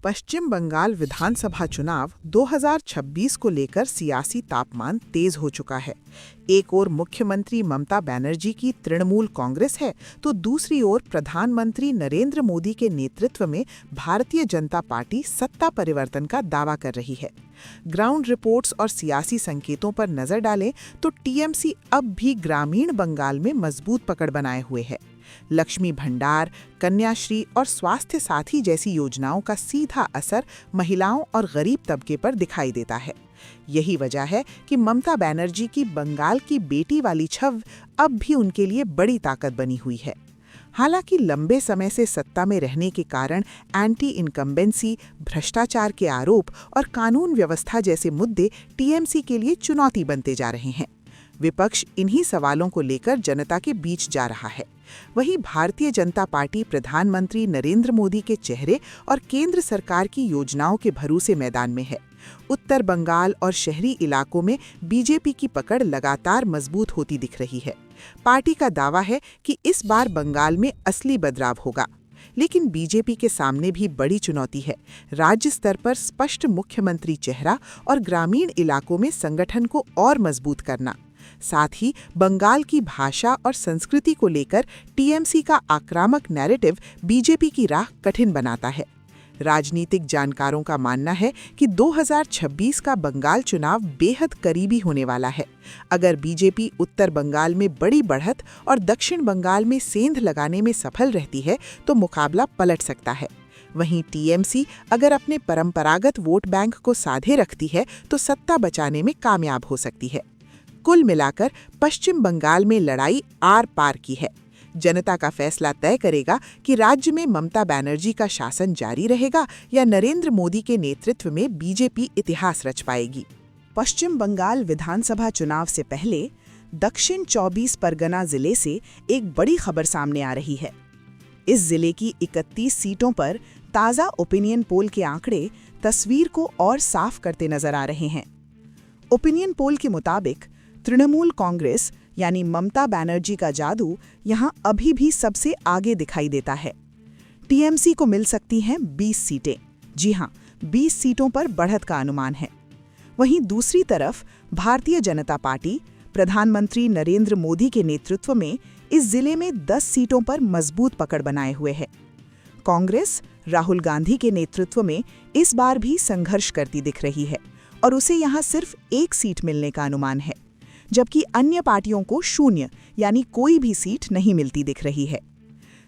पश्चिम बंगाल विधानसभा चुनाव 2026 को लेकर सियासी तापमान तेज हो चुका है। एक ओर मुख्यमंत्री ममता बनर्जी की तृणमूल कांग्रेस है, तो दूसरी ओर प्रधानमंत्री नरेंद्र मोदी के नेतृत्व में भारतीय जनता पार्टी सत्ता परिवर्तन का दावा कर रही है। ग्राउंड रिपोर्ट्स और सियासी संकेतों पर नजर डालें तो टीएमसी अब भी ग्रामीण बंगाल में मजबूत पकड़ बनाए हुए है। लक्ष्मी भंडार, कन्याश्री और स्वास्थ्य साथी जैसी योजनाओं का सीधा असर महिलाओं और गरीब तबके पर दिखाई देता है। यही वजह है कि ममता बनर्जी की बंगाल की बेटी वाली छवि अब भी उनके लिए बड़ी ताकत बनी हुई है। हालांकि लंबे समय से सत्ता में रहने के कारण एंटी इनकम्बेंसी, भ्रष्टाचार के आरोप और कानून व्यवस्था जैसे मुद्दे टीएमसी के लिए चुनौती बनते जा रहे हैं। विपक्ष इन्हीं सवालों को लेकर जनता के बीच जा रहा है। वहीं भारतीय जनता पार्टी प्रधानमंत्री नरेंद्र मोदी के चेहरे और केंद्र सरकार की योजनाओं के भरोसे मैदान में है। उत्तर बंगाल और शहरी इलाकों में बीजेपी की पकड़ लगातार मजबूत होती दिख रही है। पार्टी का दावा है कि इस बार बंगाल में असली बदलाव होगा, लेकिन बीजेपी के सामने भी बड़ी चुनौती है। राज्य स्तर पर स्पष्ट मुख्यमंत्री चेहरा और ग्रामीण इलाकों में संगठन को और मजबूत करना। साथ ही बंगाल की भाषा और संस्कृति को लेकर टीएमसी का आक्रामक नैरेटिव बीजेपी की राह कठिन बनाता है। राजनीतिक जानकारों का मानना है कि 2026 का बंगाल चुनाव बेहद करीबी होने वाला है। अगर बीजेपी उत्तर बंगाल में बड़ी बढ़त और दक्षिण बंगाल में सेंध लगाने में सफल रहती है तो मुकाबला पलट सकता है। वहीं टीएमसी अगर अपने परंपरागत वोट बैंक को साधे रखती है तो सत्ता बचाने में कामयाब हो सकती है। कुल मिलाकर पश्चिम बंगाल में लड़ाई आर पार की है। जनता का फैसला तय करेगा कि राज्य में ममता बनर्जी का शासन जारी रहेगा या नरेंद्र मोदी के नेतृत्व में बीजेपी इतिहास रच पाएगी। पश्चिम बंगाल विधानसभा चुनाव से पहले दक्षिण 24 परगना जिले से एक बड़ी खबर सामने आ रही है। इस जिले की 31 सीटों पर ताज़ा ओपिनियन पोल के आंकड़े तस्वीर को और साफ करते नजर आ रहे हैं। ओपिनियन पोल के मुताबिक तृणमूल कांग्रेस यानी ममता बनर्जी का जादू यहां अभी भी सबसे आगे दिखाई देता है। टीएमसी को मिल सकती हैं 20 सीटें। जी हां, 20 सीटों पर बढ़त का अनुमान है। वहीं दूसरी तरफ भारतीय जनता पार्टी प्रधानमंत्री नरेंद्र मोदी के नेतृत्व में इस जिले में 10 सीटों पर मजबूत पकड़ बनाए हुए है। कांग्रेस राहुल गांधी के नेतृत्व में इस बार भी संघर्ष करती दिख रही है और उसे यहां सिर्फ 1 सीट मिलने का अनुमान है, जबकि अन्य पार्टियों को 0 यानी कोई भी सीट नहीं मिलती दिख रही है।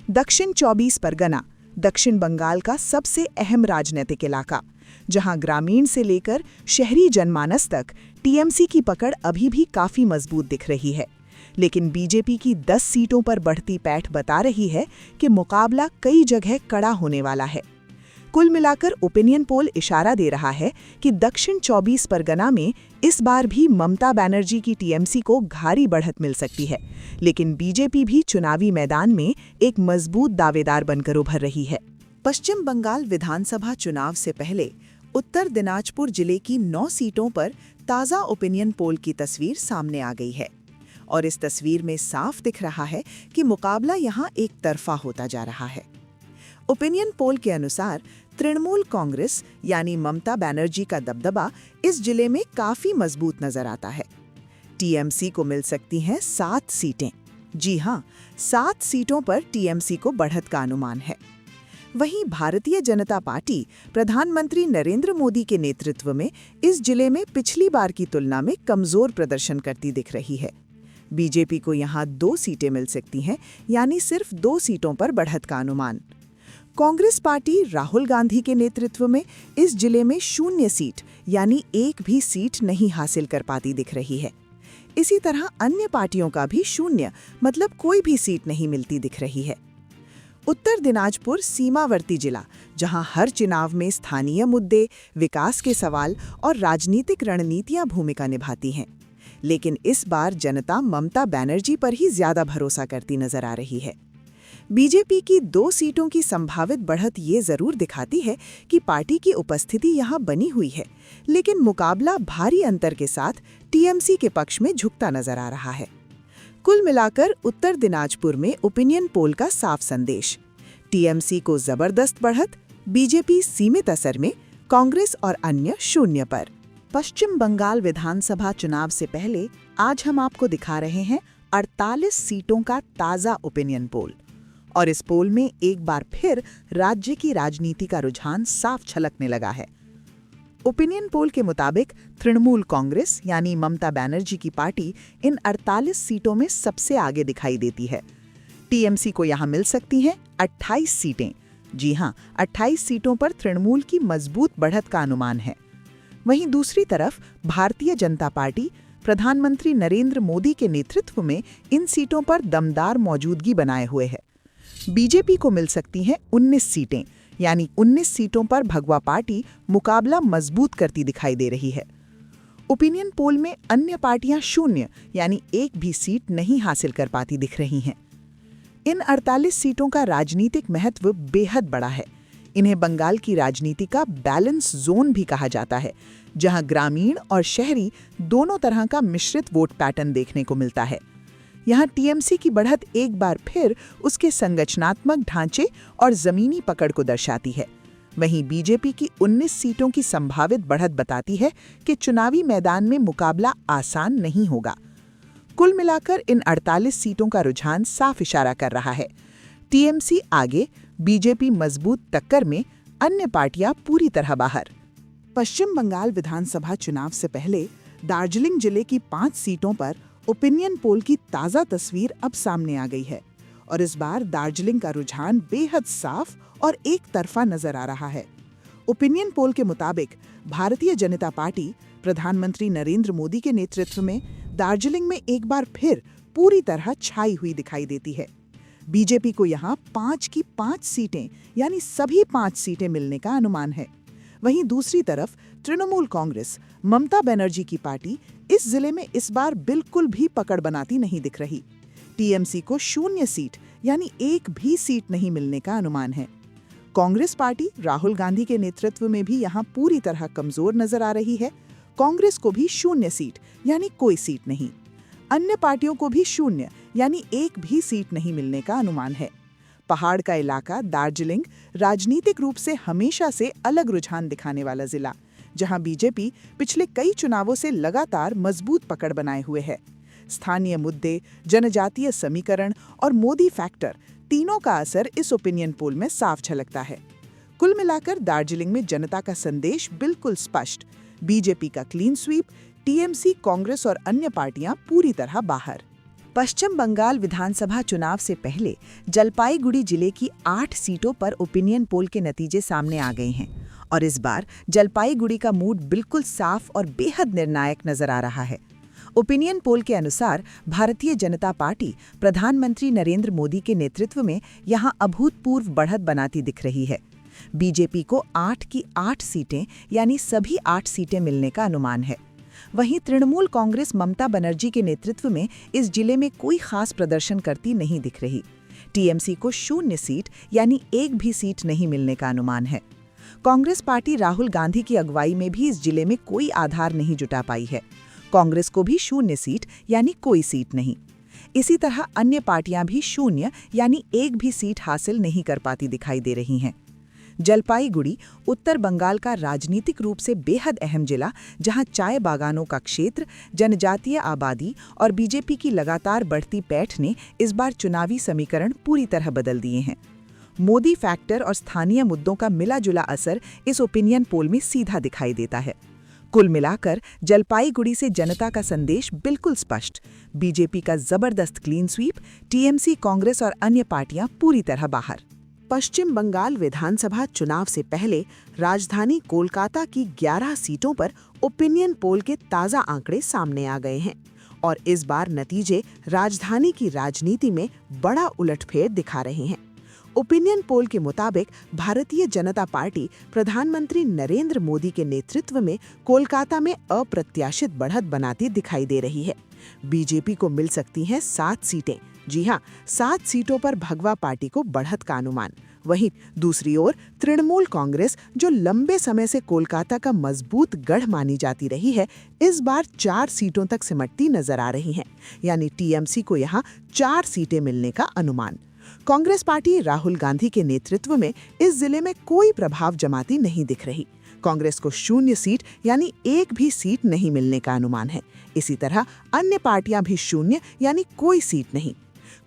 दक्षिण 24 परगना दक्षिण बंगाल का सबसे अहम राजनीतिक इलाका, जहां ग्रामीण से लेकर शहरी जनमानस तक टीएमसी की पकड़ अभी भी काफी मजबूत दिख रही है। लेकिन बीजेपी की 10 सीटों पर बढ़ती पैठ बता रही है कि मुकाबला कई जगह कड़ा होने वाला है। कुल मिलाकर ओपिनियन पोल इशारा दे रहा है कि दक्षिण 24 परगना में इस बार भी ममता बनर्जी की टीएमसी को भारी बढ़त मिल सकती है, लेकिन बीजेपी भी चुनावी मैदान में एक मजबूत दावेदार बनकर उभर रही है। पश्चिम बंगाल विधानसभा चुनाव से पहले उत्तर दिनाजपुर जिले की 9 सीटों पर ताज़ा ओपिनियन पोल की तस्वीर सामने आ गई है और इस तस्वीर में साफ दिख रहा है कि मुकाबला यहां एक तरफा होता जा रहा है। ओपिनियन पोल के अनुसार तृणमूल कांग्रेस यानी ममता बनर्जी का दबदबा इस जिले में काफी मजबूत नजर आता है। टीएमसी को मिल सकती हैं 7 सीटें। जी हां, 7 सीटों पर टीएमसी को बढ़त का अनुमान है। वहीं भारतीय जनता पार्टी प्रधानमंत्री नरेंद्र मोदी के नेतृत्व में इस जिले में पिछली बार की तुलना में कमजोर प्रदर्शन करती दिख रही है। बीजेपी को यहां 2 सीटें मिल सकती हैं, यानी सिर्फ 2 सीटों पर बढ़त का अनुमान। कांग्रेस पार्टी राहुल गांधी के नेतृत्व में इस जिले में 0 सीट यानी 1 भी सीट नहीं हासिल कर पाती दिख रही है। इसी तरह अन्य पार्टियों का भी 0 मतलब कोई भी सीट नहीं मिलती दिख रही है। उत्तर दिनाजपुर सीमावर्ती जिला, जहां हर चुनाव में स्थानीय मुद्दे, विकास के सवाल और राजनीतिक रणनीतियां भूमिका निभाती हैं। लेकिन इस बार जनता ममता बनर्जी पर ही ज्यादा भरोसा करती नजर आ रही है। बीजेपी की 2 सीटों की संभावित बढ़त ये जरूर दिखाती है कि पार्टी की उपस्थिति यहां बनी हुई है, लेकिन मुकाबला भारी अंतर के साथ टीएमसी के पक्ष में झुकता नजर आ रहा है। कुल मिलाकर उत्तर दिनाजपुर में ओपिनियन पोल का साफ संदेश, टीएमसी को जबरदस्त बढ़त, बीजेपी सीमित असर में, कांग्रेस और अन्य 0 पर। पश्चिम बंगाल विधानसभा चुनाव से पहले आज हम आपको दिखा रहे हैं 48 सीटों का ताज़ा ओपिनियन पोल। और इस पोल में एक बार फिर राज्य की राजनीति का रुझान साफ छलकने लगा है। ओपिनियन पोल के मुताबिक तृणमूल कांग्रेस यानी ममता बनर्जी की पार्टी इन 48 सीटों में सबसे आगे दिखाई देती है। टीएमसी को यहां मिल सकती हैं 28 सीटें। जी हां, 28 सीटों पर तृणमूल की मजबूत बढ़त का अनुमान है। वहीं दूसरी तरफ भारतीय जनता पार्टी प्रधानमंत्री नरेंद्र मोदी के नेतृत्व में इन सीटों पर दमदार मौजूदगी बनाए हुए है। बीजेपी को मिल सकती हैं 19 सीटें, यानी 19 सीटों पर भगवा पार्टी मुकाबला मजबूत करती दिखाई दे रही है। ओपिनियन पोल में अन्य पार्टियां 0 यानी एक भी सीट नहीं हासिल कर पाती दिख रही हैं। इन 48 सीटों का राजनीतिक महत्व बेहद बड़ा है। इन्हें बंगाल की राजनीति का बैलेंस जोन भी कहा जाता है, जहां ग्रामीण और शहरी दोनों तरह का मिश्रित वोट पैटर्न देखने को मिलता है। यहां टीएमसी की बढ़त एक बार फिर उसके संरचनात्मक ढांचे और जमीनी पकड़ को दर्शाती है। वहीं बीजेपी की 19 सीटों की संभावित बढ़त बताती है कि चुनावी मैदान में मुकाबला आसान नहीं होगा। कुल मिलाकर इन 48 सीटों का रुझान साफ इशारा कर रहा है। टीएमसी आगे, बीजेपी मजबूत टक्कर में, अन्य पार्टियां पूरी तरह बाहर। पश्चिम बंगाल विधानसभा चुनाव से पहले दार्जिलिंग जिले की 5 सीटों पर ओपिनियन पोल की ताज़ा तस्वीर अब सामने आ गई है। और इस बार दार्जिलिंग का रुझान बेहद साफ और एक तरफा नजर आ रहा है। ओपिनियन पोल के मुताबिक भारतीय जनता पार्टी प्रधानमंत्री नरेंद्र मोदी के नेतृत्व में दार्जिलिंग में एक बार फिर पूरी तरह छाई हुई दिखाई देती है। बीजेपी को यहां 5 की 5 सीटें यानी सभी 5 सीटें मिलने का अनुमान है। वहीं दूसरी तरफ तृणमूल कांग्रेस ममता बनर्जी की पार्टी इस जिले में इस बार बिल्कुल भी पकड़ बनाती नहीं दिख रही। टीएमसी को 0 सीट यानी एक भी सीट नहीं मिलने का अनुमान है। कांग्रेस पार्टी राहुल गांधी के नेतृत्व में भी यहां पूरी तरह कमजोर नजर आ रही है। कांग्रेस को भी 0 सीट यानी कोई सीट नहीं। अन्य पार्टियों को भी 0 यानी एक भी सीट नहीं मिलने का अनुमान है। पहाड़ का इलाका दार्जिलिंग राजनीतिक रूप से हमेशा से अलग रुझान दिखाने वाला जिला, जहां बीजेपी पिछले कई चुनावों से लगातार मजबूत पकड़ बनाए हुए है। स्थानीय मुद्दे, जनजातीय समीकरण और मोदी फैक्टर तीनों का असर इस ओपिनियन पोल में साफ झलकता है। कुल मिलाकर दार्जिलिंग में जनता का संदेश बिल्कुल स्पष्ट। बीजेपी का क्लीन स्वीप, टीएमसी, कांग्रेस और अन्य पार्टियां पूरी तरह बाहर। पश्चिम बंगाल विधानसभा चुनाव से पहले जलपाईगुड़ी जिले की 8 सीटों पर ओपिनियन पोल के नतीजे सामने आ गए हैं। और इस बार जलपाईगुड़ी का मूड बिल्कुल साफ और बेहद निर्णायक नजर आ रहा है। ओपिनियन पोल के अनुसार भारतीय जनता पार्टी प्रधानमंत्री नरेंद्र मोदी के नेतृत्व में यहां अभूतपूर्व बढ़त बनाती दिख रही है। बीजेपी को 8 की 8 सीटें यानी सभी 8 सीटें मिलने का अनुमान है। वहीं तृणमूल कांग्रेस ममता बनर्जी के नेतृत्व में इस जिले में कोई खास प्रदर्शन करती नहीं दिख रही। टीएमसी को 0 सीट यानी एक भी सीट नहीं मिलने का अनुमान है। कांग्रेस पार्टी राहुल गांधी की अगुवाई में भी इस जिले में कोई आधार नहीं जुटा पाई है। कांग्रेस को भी 0 सीट यानी कोई सीट नहीं। इसी तरह अन्य पार्टियां भी 0 यानी एक भी सीट हासिल नहीं कर पाती दिखाई दे रही हैं। जलपाईगुड़ी उत्तर बंगाल का राजनीतिक रूप से बेहद अहम जिला, जहां चाय बागानों का क्षेत्र, जनजातीय आबादी और बीजेपी की लगातार बढ़ती पैठ ने इस बार चुनावी समीकरण पूरी तरह बदल दिए हैं। मोदी फैक्टर और स्थानीय मुद्दों का मिला जुला असर इस ओपिनियन पोल में सीधा दिखाई देता है। कुल मिलाकर जलपाईगुड़ी से जनता का संदेश बिल्कुल स्पष्ट। बीजेपी का जबरदस्त क्लीन स्वीप, टीएमसी, कांग्रेस और अन्य पार्टियां पूरी तरह बाहर। पश्चिम बंगाल विधानसभा चुनाव से पहले राजधानी कोलकाता की 11 सीटों पर ओपिनियन पोल के ताज़ा आंकड़े सामने आ गए हैं। और इस बार नतीजे राजधानी की राजनीति में बड़ा उलटफेर दिखा रहे हैं। ओपिनियन पोल के मुताबिक भारतीय जनता पार्टी प्रधानमंत्री नरेंद्र मोदी के नेतृत्व में कोलकाता में अप्रत्याशित बढ़त बनाती दिखाई दे रही है। बीजेपी को मिल सकती हैं 7 सीटें। जी हां, 7 सीटों पर भगवा पार्टी को बढ़त का अनुमान। वहीं दूसरी ओर तृणमूल कांग्रेस, जो लंबे समय से कोलकाता का मजबूत गढ़ मानी जाती रही है, इस बार 4 सीटों तक सिमटती नजर आ रही हैं। यानी टीएमसी को यहां 4 सीटें मिलने का अनुमान। कांग्रेस पार्टी राहुल गांधी के नेतृत्व में इस जिले में कोई प्रभाव जमाती नहीं दिख रही। कांग्रेस को 0 सीट यानी एक भी सीट नहीं मिलने का अनुमान है। इसी तरह अन्य पार्टियां भी 0 यानी कोई सीट नहीं।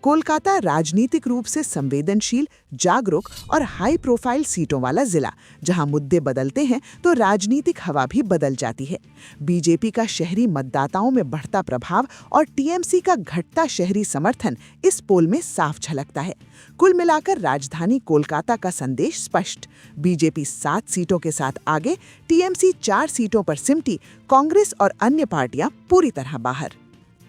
कोलकाता राजनीतिक रूप से संवेदनशील, जागरूक और हाई प्रोफाइल सीटों वाला जिला, जहां मुद्दे बदलते हैं तो राजनीतिक हवा भी बदल जाती है। बीजेपी का शहरी मतदाताओं में बढ़ता प्रभाव और टीएमसी का घटता शहरी समर्थन इस पोल में साफ झलकता है। कुल मिलाकर राजधानी कोलकाता का संदेश स्पष्ट। बीजेपी 7 सीटों के साथ आगे, टीएमसी 4 सीटों पर सिमटी, कांग्रेस और अन्य पार्टियां पूरी तरह बाहर।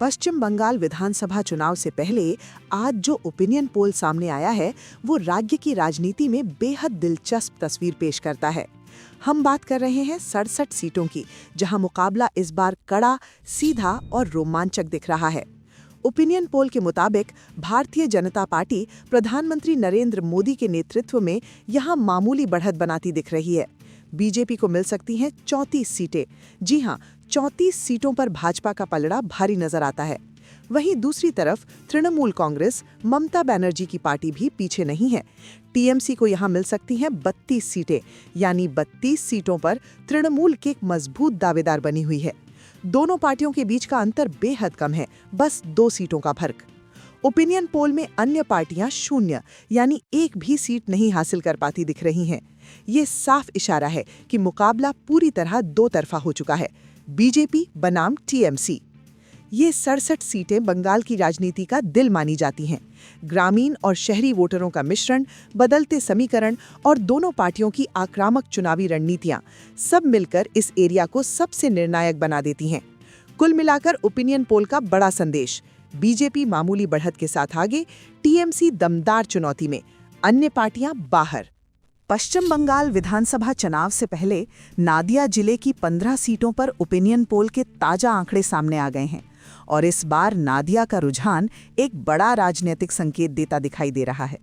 पश्चिम बंगाल विधानसभा चुनाव से पहले आज जो ओपिनियन पोल सामने आया है वो राज्य की राजनीति में बेहद दिलचस्प तस्वीर पेश करता है। हम बात कर रहे हैं 67 सीटों की, जहां मुकाबला इस बार कड़ा, सीधा और रोमांचक दिख रहा है। ओपिनियन पोल के मुताबिक भारतीय जनता पार्टी प्रधानमंत्री नरेंद्र मोदी के नेतृत्व में यहां मामूली बढ़त बनाती दिख रही है। बीजेपी को मिल सकती हैं 34 सीटें। जी हां, 34 सीटों पर भाजपा का पलड़ा भारी नजर आता है। वहीं दूसरी तरफ तृणमूल कांग्रेस, ममता बनर्जी की पार्टी भी पीछे नहीं है। टीएमसी को यहां मिल सकती हैं 32 सीटें, यानी 32 सीटों पर तृणमूल की एक मजबूत दावेदार बनी हुई है। दोनों पार्टियों के बीच का अंतर बेहद कम है, बस 2 सीटों का फर्क। ओपिनियन पोल में अन्य पार्टियां 0 यानी एक भी सीट नहीं हासिल कर पाती दिख रही हैं। ये साफ इशारा है कि मुकाबला पूरी तरह दो तरफा हो चुका है, बीजेपी बनाम टीएमसी। ये 67 सीटें बंगाल की राजनीति का दिल मानी जाती हैं। ग्रामीण और शहरी वोटरों का मिश्रण, बदलते समीकरण और दोनों पार्टियों की आक्रामक चुनावी रणनीतियां सब मिलकर इस एरिया को सबसे निर्णायक बना देती हैं। कुल मिलाकर ओपिनियन पोल का बड़ा संदेश: बीजेपी मामूली बढ़त के साथ आगे, टीएमसी दमदार चुनौती में, अन्य पार्टियां बाहर। पश्चिम बंगाल विधानसभा चुनाव से पहले नादिया जिले की 15 सीटों पर ओपिनियन पोल के ताजा आंकड़े सामने आ गए हैं और इस बार नादिया का रुझान एक बड़ा राजनीतिक संकेत देता दिखाई दे रहा है।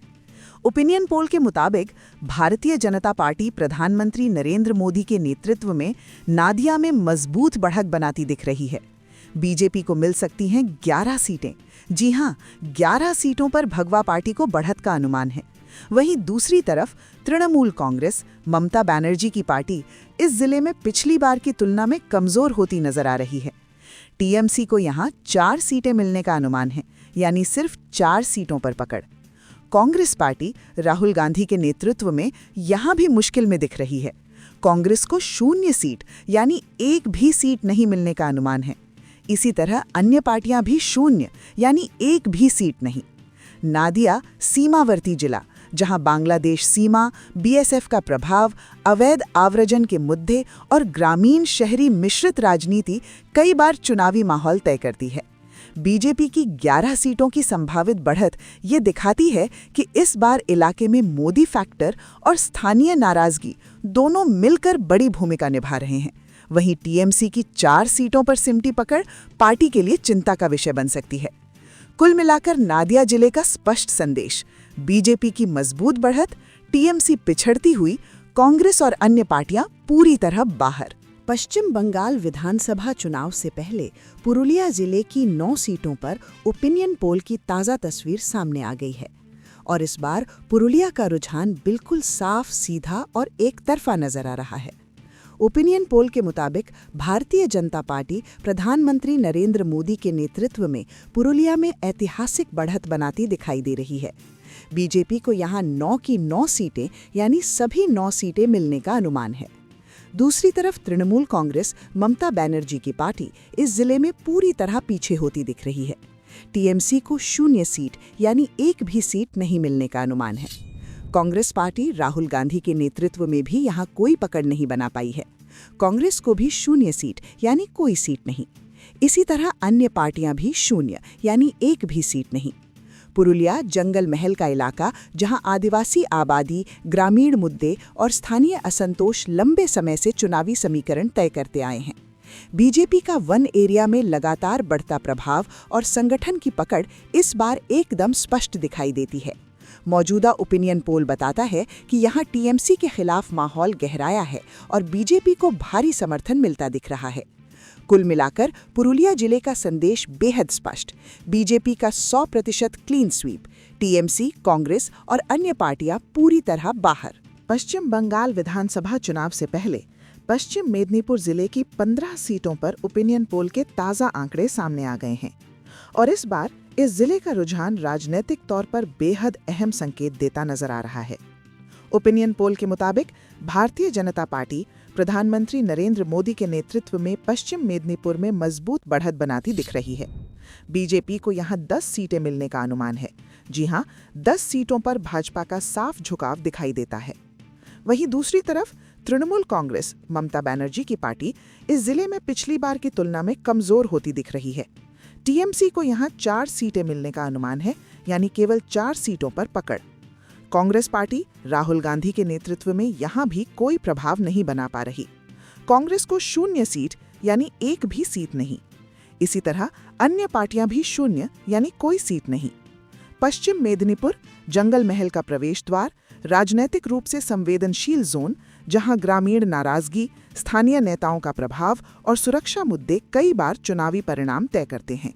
ओपिनियन पोल के मुताबिक भारतीय जनता पार्टी प्रधानमंत्री नरेंद्र मोदी के नेतृत्व में नादिया में मजबूत बढ़त बनाती दिख रही है। बीजेपी को मिल सकती हैं 11 सीटें। जी हां, 11 सीटों पर भगवा पार्टी को बढ़त का अनुमान है। वहीं दूसरी तरफ तृणमूल कांग्रेस, ममता बनर्जी की पार्टी इस जिले में पिछली बार की तुलना में कमजोर होती नजर आ रही है। टीएमसी को यहां 4 सीटें मिलने का अनुमान है, यानी सिर्फ 4 सीटों पर पकड़। कांग्रेस पार्टी राहुल गांधी के नेतृत्व में यहां भी मुश्किल में दिख रही है। कांग्रेस को 0 सीट यानी एक भी सीट नहीं मिलने का अनुमान है। इसी तरह अन्य पार्टियां भी 0 यानी एक भी सीट नहीं। नादिया सीमावर्ती जिला, जहां बांग्लादेश सीमा, बीएसएफ का प्रभाव, अवैध आव्रजन के मुद्दे और ग्रामीण शहरी मिश्रित राजनीति कई बार चुनावी माहौल तय करती है। बीजेपी की 11 सीटों की संभावित बढ़त ये दिखाती है कि इस बार इलाके में मोदी फैक्टर और स्थानीय नाराजगी दोनों मिलकर बड़ी भूमिका निभा रहे हैं। वहीं टीएमसी की 4 सीटों पर सिमटी पकड़ पार्टी के लिए चिंता का विषय बन सकती है। कुल मिलाकर नादिया जिले का स्पष्ट संदेश: बीजेपी की मजबूत बढ़त, टीएमसी पिछड़ती हुई, कांग्रेस और अन्य पार्टियां पूरी तरह बाहर। पश्चिम बंगाल विधानसभा चुनाव से पहले पुरुलिया जिले की 9 सीटों पर ओपिनियन पोल की ताज़ा तस्वीर सामने आ गई है और इस बार पुरुलिया का रुझान बिल्कुल साफ, सीधा और एक तरफा नजर आ रहा है। ओपिनियन पोल के मुताबिक भारतीय जनता पार्टी प्रधानमंत्री नरेंद्र मोदी के नेतृत्व में पुरुलिया में ऐतिहासिक बढ़त बनाती दिखाई दे रही है। बीजेपी को यहां 9 की 9 सीटें यानी सभी 9 सीटें मिलने का अनुमान है। दूसरी तरफ तृणमूल कांग्रेस, ममता बनर्जी की पार्टी इस जिले में पूरी तरह पीछे होती दिख रही है। टीएमसी को 0 सीट यानी एक भी सीट नहीं मिलने का अनुमान है। कांग्रेस पार्टी राहुल गांधी के नेतृत्व में भी यहां कोई पकड़ नहीं बना पाई है। कांग्रेस को भी 0 सीट यानी कोई सीट नहीं। इसी तरह अन्य पार्टियां भी 0 यानी एक भी सीट नहीं। पुरुलिया जंगल महल का इलाका, जहां आदिवासी आबादी, ग्रामीण मुद्दे और स्थानीय असंतोष लंबे समय से चुनावी समीकरण तय करते आए हैं। बीजेपी का वन एरिया में लगातार बढ़ता प्रभाव और संगठन की पकड़ इस बार एकदम स्पष्ट दिखाई देती है। मौजूदा ओपिनियन पोल बताता है कि यहां टीएमसी के खिलाफ माहौल गहराया है और बीजेपी को भारी समर्थन मिलता दिख रहा है। कुल मिलाकर पुरुलिया जिले का संदेश बेहद स्पष्ट: बीजेपी का 100% क्लीन स्वीप, टीएमसी, कांग्रेस और अन्य पार्टियां पूरी तरह बाहर। पश्चिम बंगाल विधानसभा चुनाव से पहले पश्चिम मेदिनीपुर जिले की 15 सीटों पर ओपिनियन पोल के ताज़ा आंकड़े सामने आ गए हैं और इस बार इस जिले का रुझान राजनीतिक तौर पर बेहद अहम संकेत देता नजर आ रहा है। ओपिनियन पोल के मुताबिक भारतीय जनता पार्टी प्रधानमंत्री नरेंद्र मोदी के नेतृत्व में पश्चिम मेदिनीपुर में मजबूत बढ़त बनाती दिख रही है। बीजेपी को यहां 10 सीटें मिलने का अनुमान है। जी हां, 10 सीटों पर भाजपा का साफ झुकाव दिखाई देता है। वहीं दूसरी तरफ तृणमूल कांग्रेस, ममता बनर्जी की पार्टी, इस जिले में पिछली बार की तुलना में कमजोर होती दिख रही है। टीएमसी को यहां 4 सीटें मिलने का अनुमान है, यानी केवल 4 सीटों पर पकड़। कांग्रेस पार्टी राहुल गांधी के नेतृत्व में यहां भी कोई प्रभाव नहीं बना पा रही। कांग्रेस को 0 सीट यानी एक भी सीट नहीं। इसी तरह अन्य पार्टियां भी 0 यानी कोई सीट नहीं। पश्चिम मेदिनीपुर जंगल महल का प्रवेश द्वार, राजनीतिक रूप से संवेदनशील जोन, जहां ग्रामीण नाराजगी, स्थानीय नेताओं का प्रभाव और सुरक्षा मुद्दे कई बार चुनावी परिणाम तय करते हैं।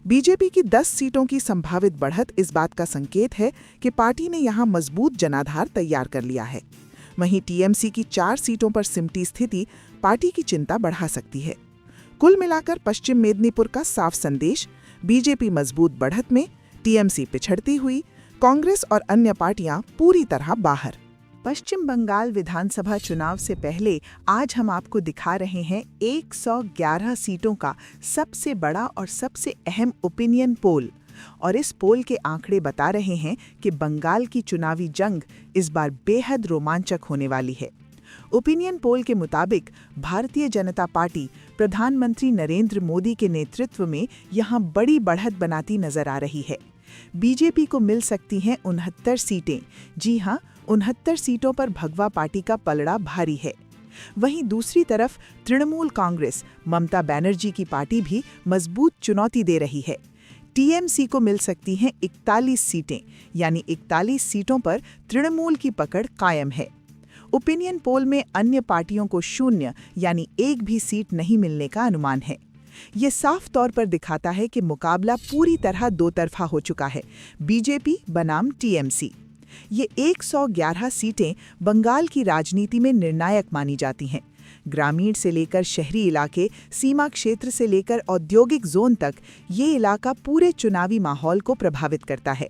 बीजेपी की 10 सीटों की संभावित बढ़त इस बात का संकेत है कि पार्टी ने यहां मजबूत जनाधार तैयार कर लिया है। वहीं टीएमसी की 4 सीटों पर सिमटी स्थिति पार्टी की चिंता बढ़ा सकती है। कुल मिलाकर पश्चिम मेदिनीपुर का साफ संदेश, बीजेपी मजबूत बढ़त में, टीएमसी पिछड़ती हुई, कांग्रेस और अन्य पार्टियां पूरी तरह बाहर। पश्चिम बंगाल विधानसभा चुनाव से पहले आज हम आपको दिखा रहे हैं 111 सीटों का सबसे बड़ा और सबसे अहम ओपिनियन पोल। और इस पोल के आंकड़े बता रहे हैं कि बंगाल की चुनावी जंग इस बार बेहद रोमांचक होने वाली है। ओपिनियन पोल के मुताबिक भारतीय जनता पार्टी प्रधानमंत्री नरेंद्र मोदी के नेतृत्व में यहां बड़ी बढ़त बनाती नजर आ रही है। बीजेपी को मिल सकती हैं 69 सीटें। जी हां, 69 सीटों पर भगवा पार्टी का पलड़ा भारी है। वहीं दूसरी तरफ तृणमूल कांग्रेस, ममता बनर्जी की पार्टी भी मजबूत चुनौती दे रही है। टीएमसी को मिल सकती हैं 41 सीटें, यानी 41 सीटों पर तृणमूल की पकड़ कायम है। ओपिनियन पोल में अन्य पार्टियों को 0 यानी एक भी सीट नहीं मिलने का अनुमान है। ये साफ तौर पर दिखाता है कि मुकाबला पूरी तरह दो तरफा हो चुका है, बीजेपी बनाम टीएमसी। ये 111 सीटें बंगाल की राजनीति में निर्णायक मानी जाती हैं। ग्रामीण से लेकर शहरी इलाके, सीमा क्षेत्र से लेकर औद्योगिक जोन तक ये इलाका पूरे चुनावी माहौल को प्रभावित करता है।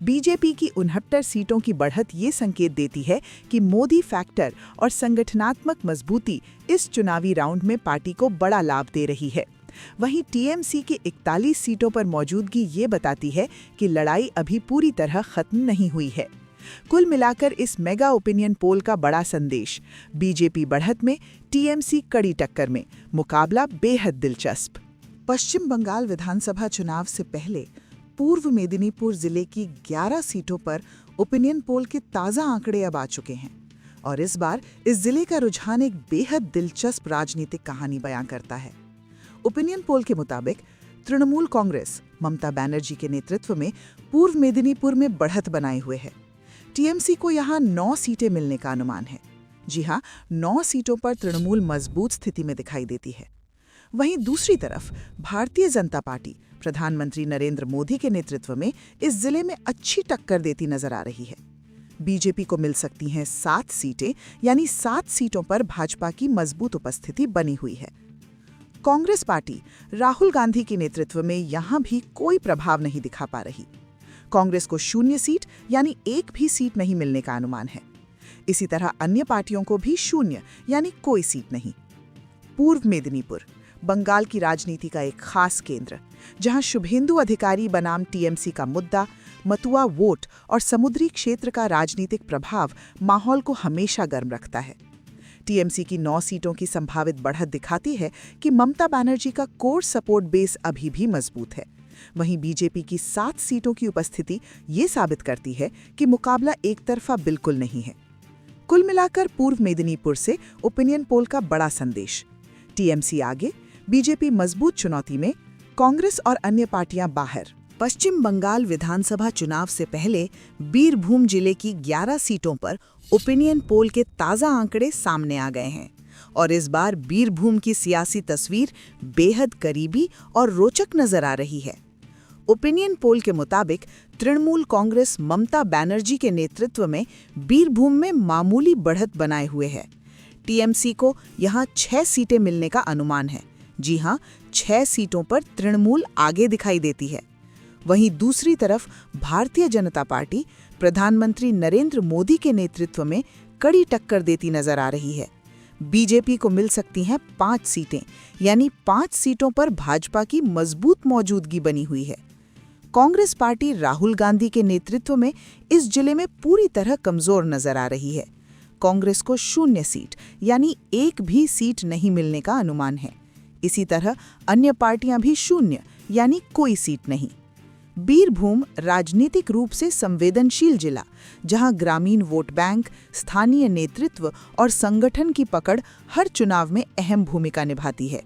बीजेपी की 69 सीटों की बढ़त ये संकेत देती है कि मोदी फैक्टर और संगठनात्मक मजबूती इस चुनावी राउंड में पार्टी को बड़ा लाभ दे रही है। वहीं टीएमसी की 41 सीटों पर मौजूदगी ये बताती है कि लड़ाई अभी पूरी तरह खत्म नहीं हुई है। कुल मिलाकर इस मेगा ओपिनियन पोल का बड़ा संदेश, बीजेपी बढ़त में, टीएमसी कड़ी टक्कर में, मुकाबला बेहद दिलचस्प। पश्चिम बंगाल विधानसभा चुनाव से पहले पूर्व मेदिनीपुर जिले की 11 सीटों पर ओपिनियन पोल के ताज़ा आंकड़े अब आ चुके हैं और इस बार इस जिले का रुझान एक बेहद दिलचस्प राजनीतिक कहानी बयां करता है। ओपिनियन पोल के मुताबिक तृणमूल कांग्रेस ममता बनर्जी के नेतृत्व में पूर्व मेदिनीपुर में बढ़त बनाए हुए है। टीएमसी को यहां 9 सीटें मिलने का अनुमान है। जी हां, 9 सीटों पर तृणमूल मजबूत स्थिति में दिखाई देती है। वहीं दूसरी तरफ भारतीय जनता पार्टी प्रधानमंत्री नरेंद्र मोदी के नेतृत्व में इस जिले में अच्छी टक्कर देती नजर आ रही है। बीजेपी को मिल सकती हैं 7 सीटें, यानी 7 सीटों पर भाजपा की मजबूत उपस्थिति बनी हुई है। कांग्रेस पार्टी राहुल गांधी के नेतृत्व में यहां भी कोई प्रभाव नहीं दिखा पा रही। कांग्रेस को 0 सीट यानी एक भी सीट नहीं मिलने का अनुमान है। इसी तरह अन्य पार्टियों को भी 0 यानी कोई सीट नहीं। पूर्व मेदिनीपुर बंगाल की राजनीति का एक खास केंद्र, जहां शुभेंदु अधिकारी बनाम टीएमसी का मुद्दा, मतुआ वोट और समुद्री क्षेत्र का राजनीतिक प्रभाव माहौल को हमेशा गर्म रखता है। टीएमसी की 9 सीटों की संभावित बढ़त दिखाती है कि ममता बनर्जी का कोर सपोर्ट बेस अभी भी मजबूत है। वहीं बीजेपी की 7 सीटों की उपस्थिति ये साबित करती है कि मुकाबला एक तरफा बिल्कुल नहीं है। कुल मिलाकर पूर्व मेदिनीपुर से ओपिनियन पोल का बड़ा संदेश, टीएमसी आगे, बीजेपी मजबूत चुनौती में, कांग्रेस और अन्य पार्टियां बाहर। पश्चिम बंगाल विधानसभा चुनाव से पहले बीरभूम जिले की 11 सीटों पर ओपिनियन पोल के ताज़ा आंकड़े सामने आ गए हैं और इस बार बीरभूम की सियासी तस्वीर बेहद करीबी और रोचक नजर आ रही है। ओपिनियन पोल के मुताबिक तृणमूल कांग्रेस ममता बनर्जी के नेतृत्व में बीरभूम में मामूली बढ़त बनाए हुए है। टीएमसी को यहां 6 सीटें मिलने का अनुमान है। जी हां, 6 सीटों पर तृणमूल आगे दिखाई देती है। वहीं दूसरी तरफ भारतीय जनता पार्टी प्रधानमंत्री नरेंद्र मोदी के नेतृत्व में कड़ी टक्कर देती नजर आ रही है। बीजेपी को मिल सकती हैं 5 सीटें, यानी 5 सीटों पर भाजपा की मजबूत मौजूदगी बनी हुई है। कांग्रेस पार्टी राहुल गांधी के नेतृत्व में इस जिले में पूरी तरह कमजोर नजर आ रही है। कांग्रेस को 0 सीट यानी एक भी सीट नहीं मिलने का अनुमान है। इसी तरह अन्य पार्टियां भी 0 यानी कोई सीट नहीं। बीरभूम राजनीतिक रूप से संवेदनशील जिला, जहां ग्रामीण वोट बैंक, स्थानीय नेतृत्व और संगठन की पकड़ हर चुनाव में अहम भूमिका निभाती है।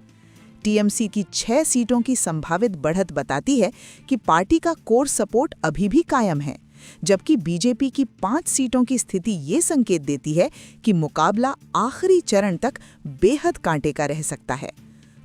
टीएमसी की 6 सीटों की संभावित बढ़त बताती है कि पार्टी का कोर सपोर्ट अभी भी कायम है, जबकि बीजेपी की 5 सीटों की स्थिति ये संकेत देती है कि मुकाबला आखिरी चरण तक बेहद कांटे का रह सकता है।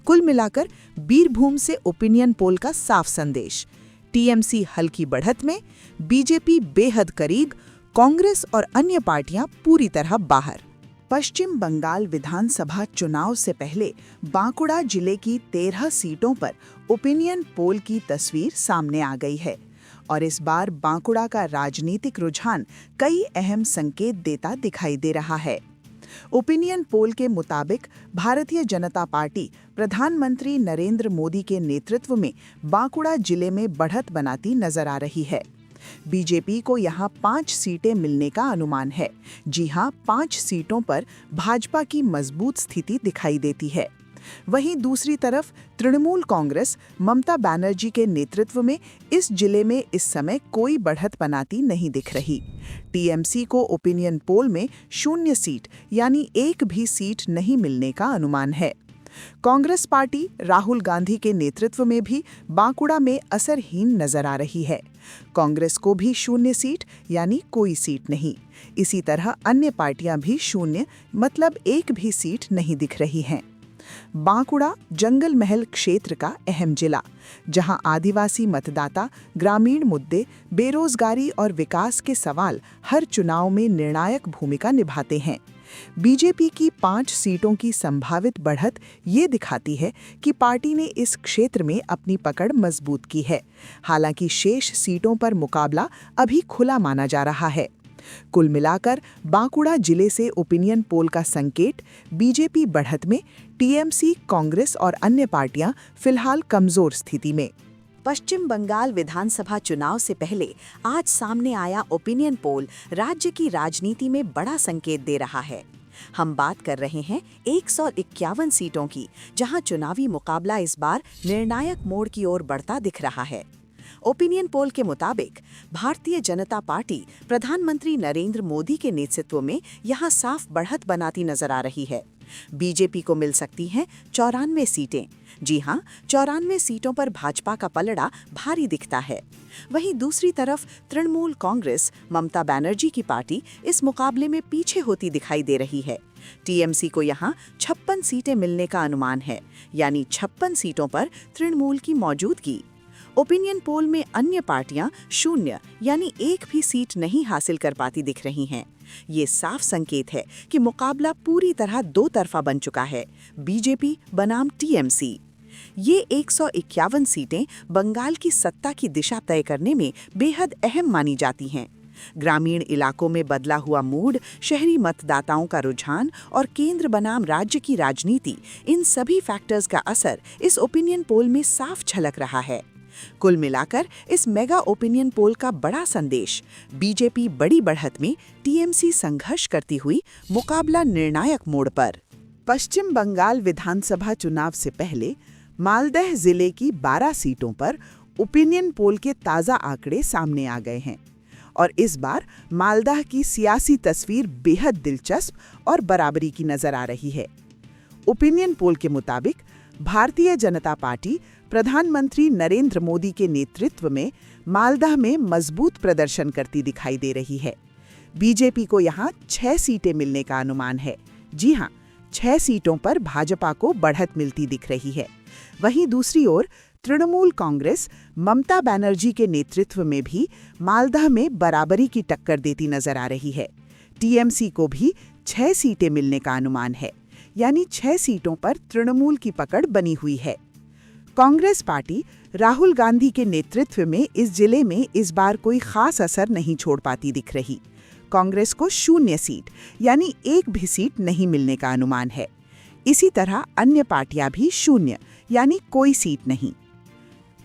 कुल मिलाकर बीरभूम से ओपिनियन पोल का साफ संदेश: टीएमसी हल्की बढ़त में, बीजेपी बेहद करीब, कांग्रेस और अन्य पार्टियां पूरी तरह बाहर। पश्चिम बंगाल विधानसभा चुनाव से पहले बांकुड़ा जिले की 13 सीटों पर ओपिनियन पोल की तस्वीर सामने आ गई है और इस बार बांकुड़ा का राजनीतिक रुझान कई अहम संकेत देता दिखाई दे रहा है। ओपिनियन पोल के मुताबिक भारतीय जनता पार्टी प्रधानमंत्री नरेंद्र मोदी के नेतृत्व में बांकुड़ा जिले में बढ़त बनाती नजर आ रही है। बीजेपी को यहां 5 सीटें मिलने का अनुमान है। जी हां, 5 सीटों पर भाजपा की मजबूत स्थिति दिखाई देती है। वहीं दूसरी तरफ तृणमूल कांग्रेस ममता बनर्जी के नेतृत्व में इस जिले में इस समय कोई बढ़त बनाती नहीं दिख रही। टीएमसी को ओपिनियन पोल में 0 सीट यानी एक भी सीट नहीं मिलने का अनुमान है। कांग्रेस पार्टी राहुल गांधी के नेतृत्व में भी बांकुड़ा में असरहीन नजर आ रही है। कांग्रेस को भी 0 सीट यानी कोई सीट नहीं। इसी तरह अन्य पार्टियां भी 0 मतलब एक भी सीट नहीं दिख रही हैं। बांकुड़ा जंगल महल क्षेत्र का अहम जिला, जहां आदिवासी मतदाता, ग्रामीण मुद्दे, बेरोजगारी और विकास के सवाल हर चुनाव में निर्णायक भूमिका निभाते हैं। बीजेपी की 5 सीटों की संभावित बढ़त ये दिखाती है कि पार्टी ने इस क्षेत्र में अपनी पकड़ मजबूत की है। हालांकि शेष सीटों पर मुकाबला अभी खुला माना जा रहा है। कुल मिलाकर बांकुड़ा जिले से ओपिनियन पोल का संकेत: बीजेपी बढ़त में, टीएमसी, कांग्रेस और अन्य पार्टियां फिलहाल कमजोर स्थिति में। पश्चिम बंगाल विधानसभा चुनाव से पहले आज सामने आया ओपिनियन पोल राज्य की राजनीति में बड़ा संकेत दे रहा है। हम बात कर रहे हैं 151 सीटों की, जहां चुनावी मुकाबला इस बार निर्णायक मोड़ की ओर बढ़ता दिख रहा है। ओपिनियन पोल के मुताबिक भारतीय जनता पार्टी प्रधानमंत्री नरेंद्र मोदी के नेतृत्व में यहां साफ बढ़त बनाती नजर आ रही है। बीजेपी को मिल सकती हैं 94 सीटें। जी हां, 94 सीटों पर भाजपा का पलड़ा भारी दिखता है। वहीं दूसरी तरफ तृणमूल कांग्रेस ममता बनर्जी की पार्टी इस मुकाबले में पीछे होती दिखाई दे रही है। टीएमसी को यहां 56 सीटें मिलने का अनुमान है, यानी 56 सीटों पर तृणमूल की मौजूदगी। ओपिनियन पोल में अन्य पार्टियां 0 यानी एक भी सीट नहीं हासिल कर पाती दिख रही हैं। ये साफ संकेत है कि मुकाबला पूरी तरह दो तरफा बन चुका है, बीजेपी बनाम टीएमसी। ये 151 सीटें बंगाल की सत्ता की दिशा तय करने में बेहद अहम मानी जाती हैं। ग्रामीण इलाकों में बदला हुआ मूड, शहरी मतदाताओं का रुझान और केंद्र बनाम राज्य की राजनीति, इन सभी फैक्टर्स का असर इस ओपिनियन पोल में साफ झलक रहा है। कुल मिलाकर इस मेगा ओपिनियन पोल का बड़ा संदेश: बीजेपी बड़ी बढ़त में, टीएमसी संघर्ष करती हुई, मुकाबला निर्णायक मोड़ पर। पश्चिम बंगाल विधानसभा चुनाव से पहले मालदह जिले की 12 सीटों पर ओपिनियन पोल के ताज़ा आंकड़े सामने आ गए हैं और इस बार मालदह की सियासी तस्वीर बेहद दिलचस्प और बराबरी की नजर आ रही है। ओपिनियन पोल के मुताबिक भारतीय जनता पार्टी प्रधानमंत्री नरेंद्र मोदी के नेतृत्व में मालदह में मजबूत प्रदर्शन करती दिखाई दे रही है। बीजेपी को यहां 6 सीटें मिलने का अनुमान है। जी हां, 6 सीटों पर भाजपा को बढ़त मिलती दिख रही है। वहीं दूसरी ओर तृणमूल कांग्रेस ममता बनर्जी के नेतृत्व में भी मालदह में बराबरी की टक्कर देती नजर आ रही है। टीएमसी को भी 6 सीटें मिलने का अनुमान है, यानी 6 सीटों पर तृणमूल की पकड़ बनी हुई है। कांग्रेस पार्टी राहुल गांधी के नेतृत्व में इस जिले में इस बार कोई खास असर नहीं छोड़ पाती दिख रही। कांग्रेस को 0 सीट यानी एक भी सीट नहीं मिलने का अनुमान है। इसी तरह अन्य पार्टियां भी 0 यानी कोई सीट नहीं।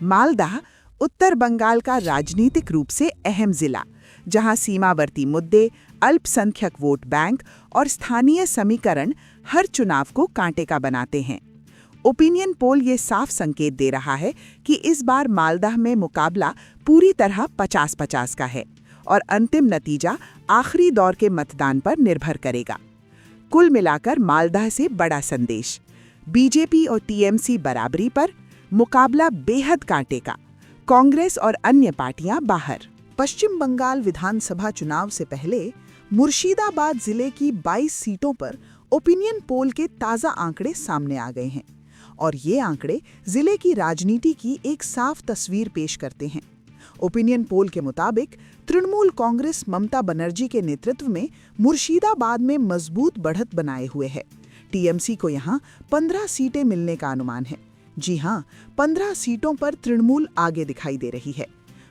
मालदह उत्तर बंगाल का राजनीतिक रूप से अहम जिला, जहां सीमावर्ती मुद्दे, अल्पसंख्यक वोट बैंक और स्थानीय समीकरण हर चुनाव को कांटे का बनाते हैं। ओपिनियन पोल ये साफ संकेत दे रहा है कि इस बार मालदह में मुकाबला पूरी तरह 50-50 का है और अंतिम नतीजा आखिरी दौर के मतदान पर निर्भर करेगा। कुल मिलाकर मालदह से बड़ा संदेश, बीजेपी और टीएमसी बराबरी पर, मुकाबला बेहद कांटे का, कांग्रेस और अन्य पार्टियां बाहर। पश्चिम बंगाल विधानसभा चुनाव से पहले मुर्शिदाबाद जिले की 22 सीटों पर ओपिनियन पोल के ताज़ा आंकड़े सामने आ गए हैं और ये आंकड़े जिले की राजनीति की एक साफ तस्वीर पेश करते हैं। ओपिनियन पोल के मुताबिक तृणमूल कांग्रेस ममता बनर्जी के नेतृत्व में मुर्शिदाबाद में मजबूत बढ़त बनाए हुए है। टीएमसी को यहाँ 15 सीटें मिलने का अनुमान है। जी हाँ, 15 सीटों पर तृणमूल आगे दिखाई दे रही है।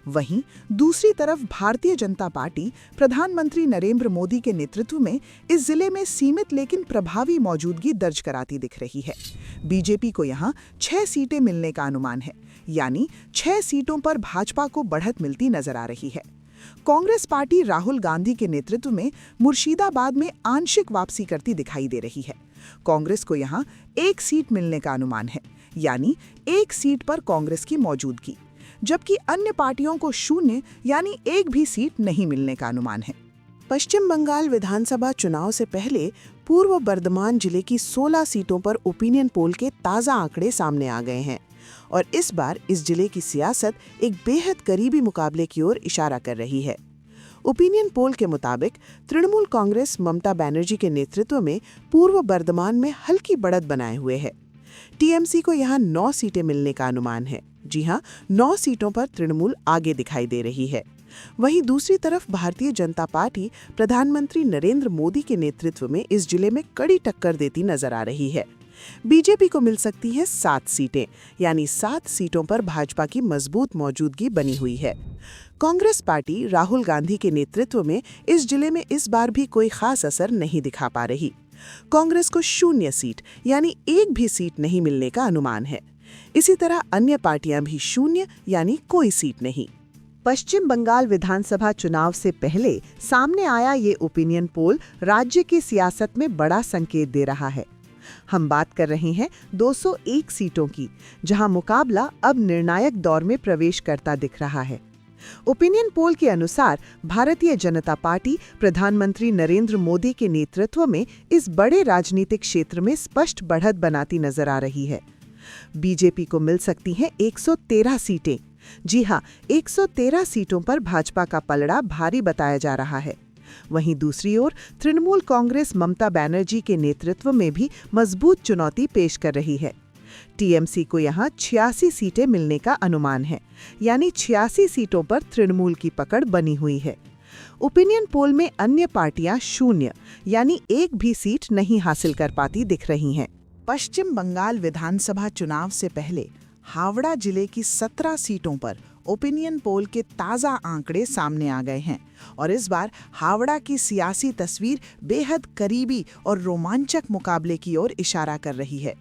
वहीं दूसरी तरफ भारतीय जनता पार्टी प्रधानमंत्री नरेंद्र मोदी के नेतृत्व में इस जिले में सीमित लेकिन प्रभावी मौजूदगी दर्ज कराती दिख रही है। बीजेपी को यहां 6 सीटें मिलने का अनुमान है, यानी 6 सीटों पर भाजपा को बढ़त मिलती नजर आ रही है। कांग्रेस पार्टी राहुल गांधी के नेतृत्व में मुर्शिदाबाद में आंशिक वापसी करती दिखाई दे रही है। कांग्रेस को यहां 1 सीट मिलने का अनुमान है, यानी 1 सीट पर कांग्रेस की मौजूदगी, जबकि अन्य पार्टियों को 0 यानी 1 भी सीट नहीं मिलने का अनुमान है। पश्चिम बंगाल विधानसभा चुनाव से पहले पूर्व बर्धमान जिले की 16 सीटों पर ओपिनियन पोल के ताज़ा आंकड़े सामने आ गए हैं और इस बार इस जिले की सियासत एक बेहद करीबी मुकाबले की ओर इशारा कर रही है। ओपिनियन पोल के मुताबिक तृणमूल कांग्रेस ममता बनर्जी के नेतृत्व में पूर्व बर्धमान में हल्की बढ़त बनाए हुए है। टीएमसी को यहां 9 सीटें मिलने का अनुमान है। जी हां, 9 सीटों पर तृणमूल आगे दिखाई दे रही है। वहीं दूसरी तरफ भारतीय जनता पार्टी प्रधानमंत्री नरेंद्र मोदी के नेतृत्व में इस जिले में कड़ी टक्कर देती नजर आ रही है। बीजेपी को मिल सकती है 7 सीटें, यानी 7 सीटों पर भाजपा की मजबूत मौजूदगी बनी हुई है। कांग्रेस पार्टी राहुल गांधी के नेतृत्व में इस जिले में इस बार भी कोई खास असर नहीं दिखा पा रही। कांग्रेस को 0 सीट यानी 1 भी सीट नहीं मिलने का अनुमान है। इसी तरह अन्य पार्टियां भी 0 यानी कोई सीट नहीं। पश्चिम बंगाल विधानसभा चुनाव से पहले सामने आया ये ओपिनियन पोल राज्य की सियासत में बड़ा संकेत दे रहा है। हम बात कर रहे हैं 201 सीटों की, जहां मुकाबला अब निर्णायक दौर में प्रवेश करता दिख रहा है। ओपिनियन पोल के अनुसार भारतीय जनता पार्टी प्रधानमंत्री नरेंद्र मोदी के नेतृत्व में इस बड़े राजनीतिक क्षेत्र में स्पष्ट बढ़त बनाती नजर आ रही है। बीजेपी को मिल सकती हैं 113 सीटें। जी हां, 113 सीटों पर भाजपा का पलड़ा भारी बताया जा रहा है। वहीं दूसरी ओर तृणमूल कांग्रेस ममता बनर्जी के नेतृत्व में भी मजबूत चुनौती पेश कर रही है। टीएमसी को यहां 86 सीटें मिलने का अनुमान है, यानी 86 सीटों पर तृणमूल की पकड़ बनी हुई है। ओपिनियन पोल में अन्य पार्टियां 0 यानी 1 भी सीट नहीं हासिल कर पाती दिख रही हैं। पश्चिम बंगाल विधानसभा चुनाव से पहले हावड़ा जिले की 17 सीटों पर ओपिनियन पोल के ताज़ा आंकड़े सामने आ गए हैं और इस बार हावड़ा की सियासी तस्वीर बेहद करीबी और रोमांचक मुकाबले की ओर इशारा कर रही है।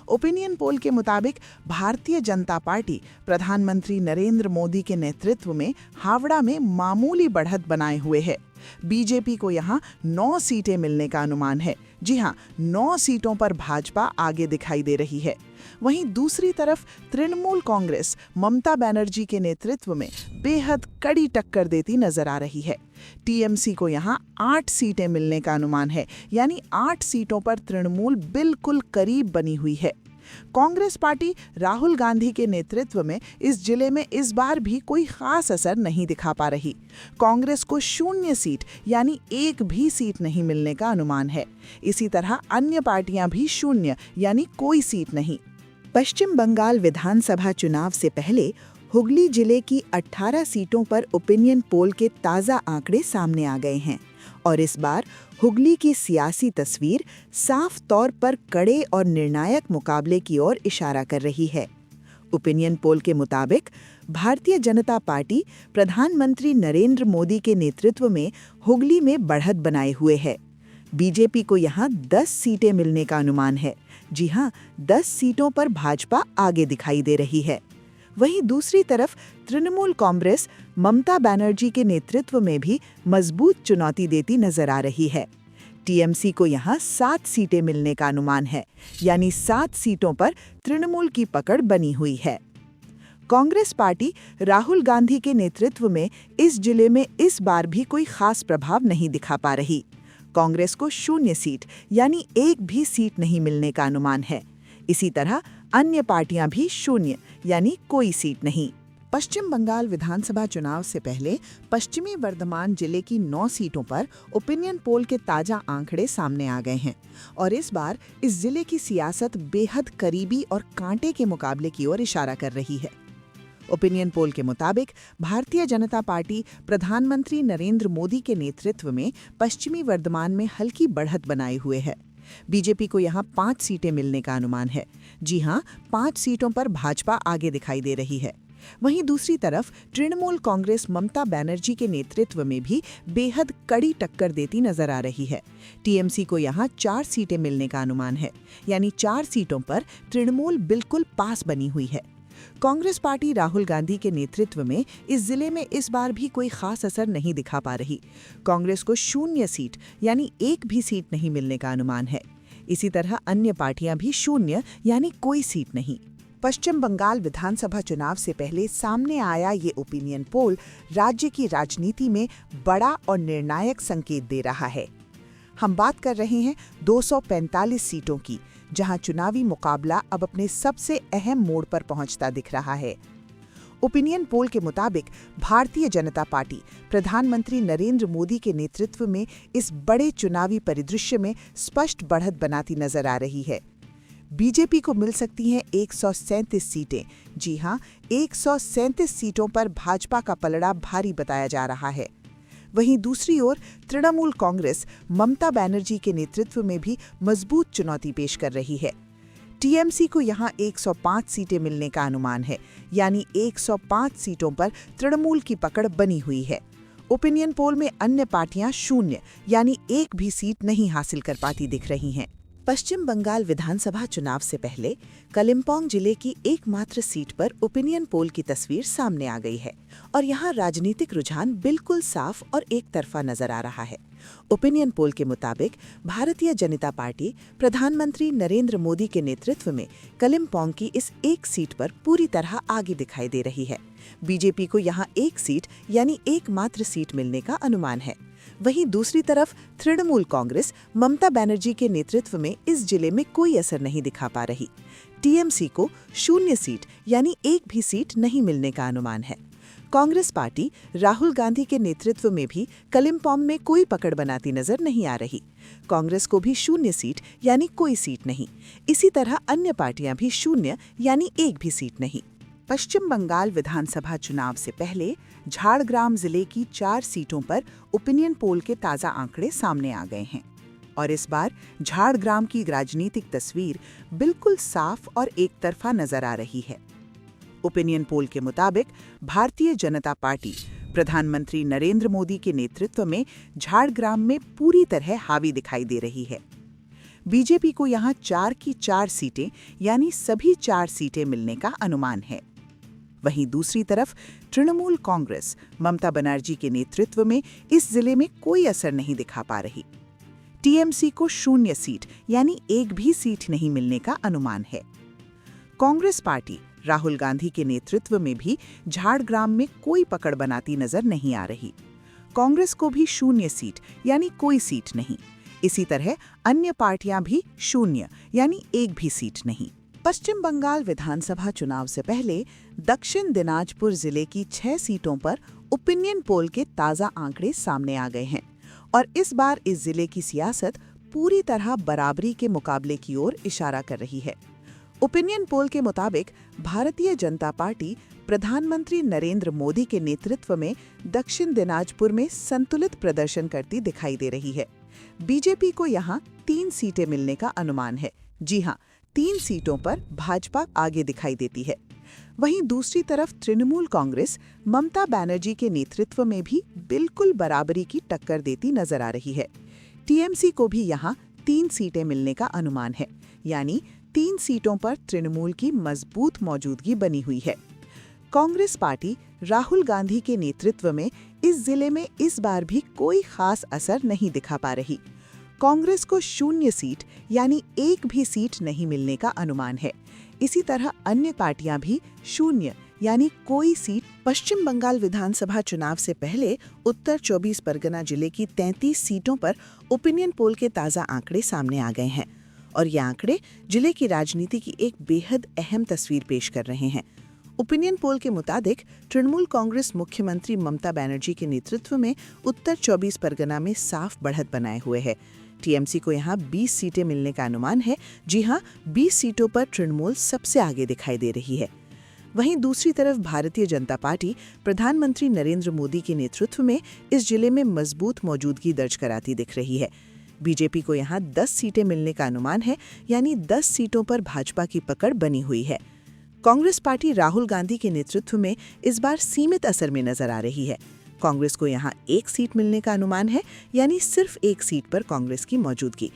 ओपिनियन पोल के मुताबिक भारतीय जनता पार्टी प्रधानमंत्री नरेंद्र मोदी के नेतृत्व में हावड़ा में मामूली बढ़त बनाए हुए है। बीजेपी को यहां 9 सीटें मिलने का अनुमान है। जी हां, 9 सीटों पर भाजपा आगे दिखाई दे रही है। वहीं दूसरी तरफ तृणमूल कांग्रेस ममता बनर्जी के नेतृत्व में बेहद कड़ी टक्कर देती नजर आ रही है। टीएमसी को यहां 8 सीटें मिलने का अनुमान है, यानी 8 सीटों पर तृणमूल बिल्कुल करीब बनी हुई है। कांग्रेस पार्टी राहुल गांधी के नेतृत्व में इस जिले में इस बार भी कोई खास असर नहीं दिखा पा रही। कांग्रेस को 0 सीट यानी 1 भी सीट नहीं मिलने का अनुमान है। इसी तरह अन्य पार्टियां भी 0 यानी कोई सीट नहीं। पश्चिम बंगाल विधानसभा चुनाव से पहले हुगली जिले की 18 सीटों पर ओपिनियन पोल के ताज़ा आंकड़े सामने आ गए हैं और इस बार हुगली की सियासी तस्वीर साफ तौर पर कड़े और निर्णायक मुकाबले की ओर इशारा कर रही है। ओपिनियन पोल के मुताबिक भारतीय जनता पार्टी प्रधानमंत्री नरेंद्र मोदी के नेतृत्व में हुगली में बढ़त बनाए हुए है। बीजेपी को यहां 10 सीटें मिलने का अनुमान है। जी हां, 10 सीटों पर भाजपा आगे दिखाई दे रही है। वहीं दूसरी तरफ तृणमूल कांग्रेस ममता बनर्जी के नेतृत्व में भी मजबूत चुनौती देती नजर आ रही है। टीएमसी को यहां 7 सीटें मिलने का अनुमान है, यानी 7 सीटों पर तृणमूल की पकड़ बनी हुई है। कांग्रेस पार्टी राहुल गांधी के नेतृत्व में इस जिले में इस बार भी कोई खास प्रभाव नहीं दिखा पा रही। कांग्रेस को 0 सीट यानी एक भी सीट नहीं मिलने का अनुमान है। इसी तरह अन्य पार्टियां भी 0 यानी कोई सीट नहीं। पश्चिम बंगाल विधानसभा चुनाव से पहले पश्चिमी वर्धमान जिले की 9 सीटों पर ओपिनियन पोल के ताजा आंकड़े सामने आ गए हैं और इस बार इस जिले की सियासत बेहद करीबी और कांटे के मुकाबले की ओर इशारा कर रही है। ओपिनियन पोल के मुताबिक भारतीय जनता पार्टी प्रधानमंत्री नरेंद्र मोदी के नेतृत्व में पश्चिमी वर्धमान में हल्की बढ़त बनाए हुए है। बीजेपी को यहां 5 सीटें मिलने का अनुमान है। जी हां, 5 सीटों पर भाजपा आगे दिखाई दे रही है। वहीं दूसरी तरफ तृणमूल कांग्रेस ममता बनर्जी के नेतृत्व में भी बेहद कड़ी टक्कर देती नजर आ रही है। टीएमसी को यहां 4 सीटें मिलने का अनुमान है, यानी 4 सीटों पर तृणमूल बिल्कुल पास बनी हुई है। कांग्रेस पार्टी राहुल गांधी के नेतृत्व में इस जिले में इस बार भी कोई खास असर नहीं दिखा पा रही। कांग्रेस को 0 सीट यानी एक भी सीट नहीं मिलने का अनुमान है। इसी तरह अन्य पार्टियां भी 0 यानी कोई सीट नहीं। पश्चिम बंगाल विधानसभा चुनाव से पहले सामने आया ये ओपिनियन पोल राज्य की राजनीति में बड़ा और निर्णायक संकेत दे रहा है। हम बात कर रहे हैं 245 सीटों की, जहां चुनावी मुकाबला अब अपने सबसे अहम मोड़ पर पहुंचता दिख रहा है। ओपिनियन पोल के मुताबिक भारतीय जनता पार्टी प्रधानमंत्री नरेंद्र मोदी के नेतृत्व में इस बड़े चुनावी परिदृश्य में स्पष्ट बढ़त बनाती नजर आ रही है। बीजेपी को मिल सकती हैं 137 सीटें। जी हां, 137 सीटों पर भाजपा का पलड़ा भारी बताया जा रहा है। वहीं दूसरी ओर तृणमूल कांग्रेस ममता बनर्जी के नेतृत्व में भी मजबूत चुनौती पेश कर रही है। टीएमसी को यहां 105 सीटें मिलने का अनुमान है, यानी 105 सीटों पर तृणमूल की पकड़ बनी हुई है। ओपिनियन पोल में अन्य पार्टियां 0 यानी एक भी सीट नहीं हासिल कर पाती दिख रही हैं। पश्चिम बंगाल विधानसभा चुनाव से पहले कलिम्पोंग जिले की एकमात्र सीट पर ओपिनियन पोल की तस्वीर सामने आ गई है और यहां राजनीतिक रुझान बिल्कुल साफ और एक तरफा नजर आ रहा है। ओपिनियन पोल के मुताबिक भारतीय जनता पार्टी प्रधानमंत्री नरेंद्र मोदी के नेतृत्व में कलिम्पोंग की इस एक सीट पर पूरी तरह आगे दिखाई दे रही है। बीजेपी को यहां 1 सीट यानी एकमात्र सीट मिलने का अनुमान है। वहीं दूसरी तरफ तृणमूल कांग्रेस ममता बनर्जी के नेतृत्व में इस जिले में कोई असर नहीं दिखा पा रही। टीएमसी को 0 सीट यानी एक भी सीट नहीं मिलने का अनुमान है। कांग्रेस पार्टी राहुल गांधी के नेतृत्व में भी कलिम्पोंग में कोई पकड़ बनाती नजर नहीं आ रही। कांग्रेस को भी 0 सीट यानी कोई सीट नहीं। इसी तरह अन्य पार्टियां भी 0 यानी एक भी सीट नहीं। पश्चिम बंगाल विधानसभा चुनाव से पहले झाड़ग्राम जिले की 4 सीटों पर ओपिनियन पोल के ताज़ा आंकड़े सामने आ गए हैं और इस बार झाड़ग्राम की राजनीतिक तस्वीर बिल्कुल साफ और एक तरफा नजर आ रही है। ओपिनियन पोल के मुताबिक भारतीय जनता पार्टी प्रधानमंत्री नरेंद्र मोदी के नेतृत्व में झाड़ग्राम में पूरी तरह हावी दिखाई दे रही है। बीजेपी को यहां 4 की 4 सीटें यानी सभी 4 सीटें मिलने का अनुमान है। वहीं दूसरी तरफ तृणमूल कांग्रेस ममता बनर्जी के नेतृत्व में इस जिले में कोई असर नहीं दिखा पा रही। टीएमसी को 0 सीट यानी एक भी सीट नहीं मिलने का अनुमान है। कांग्रेस पार्टी राहुल गांधी के नेतृत्व में भी झाड़ग्राम में कोई पकड़ बनाती नजर नहीं आ रही। कांग्रेस को भी 0 सीट यानी कोई सीट नहीं। इसी तरह अन्य पार्टियां भी 0 यानी एक भी सीट नहीं। पश्चिम बंगाल विधानसभा चुनाव से पहले दक्षिण दिनाजपुर जिले की 6 सीटों पर ओपिनियन पोल के ताज़ा आंकड़े सामने आ गए हैं और इस बार इस जिले की सियासत पूरी तरह बराबरी के मुकाबले की ओर इशारा कर रही है। ओपिनियन पोल के मुताबिक भारतीय जनता पार्टी प्रधानमंत्री नरेंद्र मोदी के नेतृत्व में दक्षिण दिनाजपुर में संतुलित प्रदर्शन करती दिखाई दे रही है। बीजेपी को यहां 3 सीटें मिलने का अनुमान है। जी हां, 3 सीटों पर भाजपा आगे दिखाई देती है। वहीं दूसरी तरफ तृणमूल कांग्रेस ममता बनर्जी के नेतृत्व में भी बिल्कुल बराबरी की टक्कर देती नजर आ रही है। टीएमसी को भी यहां 3 सीटें मिलने का अनुमान है, यानी 3 सीटों पर तृणमूल की मजबूत मौजूदगी बनी हुई है। कांग्रेस पार्टी राहुल गांधी के नेतृत्व में इस जिले में इस बार भी कोई खास असर नहीं दिखा पा रही। कांग्रेस को 0 सीट यानी एक भी सीट नहीं मिलने का अनुमान है। इसी तरह अन्य पार्टियां भी 0 यानी कोई सीट। पश्चिम बंगाल विधानसभा चुनाव से पहले उत्तर 24 परगना जिले की 33 सीटों पर ओपिनियन पोल के ताज़ा आंकड़े सामने आ गए हैं और ये आंकड़े जिले की राजनीति की एक बेहद अहम तस्वीर पेश कर रहे हैं। ओपिनियन पोल के मुताबिक तृणमूल कांग्रेस मुख्यमंत्री ममता बनर्जी के नेतृत्व में उत्तर 24 परगना में साफ बढ़त बनाए हुए है। टीएमसी को यहां 20 सीटें मिलने का अनुमान है। जी हां, 20 सीटों पर तृणमूल सबसे आगे दिखाई दे रही है। वहीं दूसरी तरफ भारतीय जनता पार्टी प्रधानमंत्री नरेंद्र मोदी के नेतृत्व में इस जिले में मजबूत मौजूदगी दर्ज कराती दिख रही है। बीजेपी को यहां 10 सीटें मिलने का अनुमान है, यानी 10 सीटों पर भाजपा की पकड़ बनी हुई है। कांग्रेस पार्टी राहुल गांधी के नेतृत्व में इस बार सीमित असर में नजर आ रही है। कांग्रेस को यहां 1 सीट मिलने का अनुमान है, यानी सिर्फ 1 सीट पर कांग्रेस की मौजूदगी।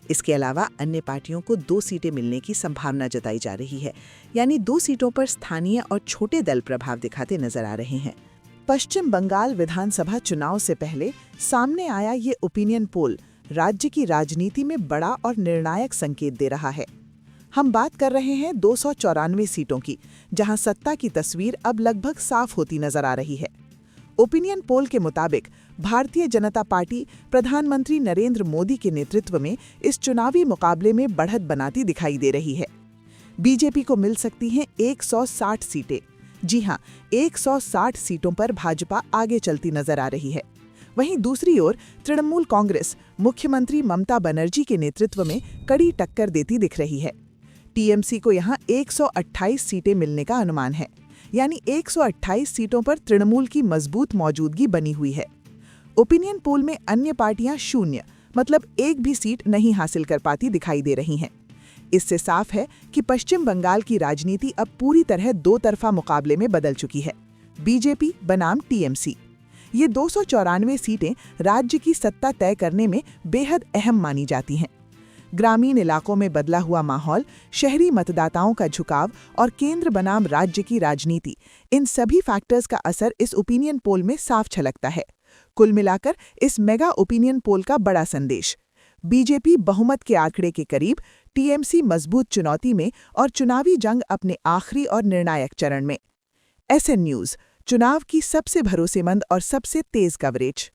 इसके अलावा अन्य पार्टियों को 2 सीटें मिलने की संभावना जताई जा रही है, यानी 2 सीटों पर स्थानीय और छोटे दल प्रभाव दिखाते नजर आ रहे हैं। पश्चिम बंगाल विधानसभा चुनाव से पहले सामने आया ये ओपिनियन पोल राज्य की राजनीति में बड़ा और निर्णायक संकेत दे रहा है। हम बात कर रहे हैं 294 सीटों की, जहां सत्ता की तस्वीर अब लगभग साफ होती नजर आ रही है। ओपिनियन पोल के मुताबिक भारतीय जनता पार्टी प्रधानमंत्री नरेंद्र मोदी के नेतृत्व में इस चुनावी मुकाबले में बढ़त बनाती दिखाई दे रही है। बीजेपी को मिल सकती हैं 160 सीटें। जी हां, 160 सीटों पर भाजपा आगे चलती नजर आ रही है। वहीं दूसरी ओर तृणमूल कांग्रेस मुख्यमंत्री ममता बनर्जी के नेतृत्व में कड़ी टक्कर देती दिख रही है। टीएमसी को यहां 128 सीटें मिलने का अनुमान है, यानी 128 सीटों पर तृणमूल की मजबूत मौजूदगी बनी हुई है। ओपिनियन पोल में अन्य पार्टियां 0 मतलब एक भी सीट नहीं हासिल कर पाती दिखाई दे रही हैं। इससे साफ है कि पश्चिम बंगाल की राजनीति अब पूरी तरह 2 तरफा मुकाबले में बदल चुकी है। बीजेपी बनाम टीएमसी। ये 294 सीटें राज्य की सत्ता तय करने में बेहद अहम मानी जाती हैं। ग्रामीण इलाकों में बदला हुआ माहौल, शहरी मतदाताओं का झुकाव और केंद्र बनाम राज्य की राजनीति, इन सभी फैक्टर्स का असर इस ओपिनियन पोल में साफ झलकता है। कुल मिलाकर इस मेगा ओपिनियन पोल का बड़ा संदेश: बीजेपी बहुमत के आंकड़े के करीब, टीएमसी मजबूत चुनौती में और चुनावी जंग अपने आखिरी और निर्णायक चरण में। एसएन न्यूज़, चुनाव की सबसे भरोसेमंद और सबसे तेज कवरेज।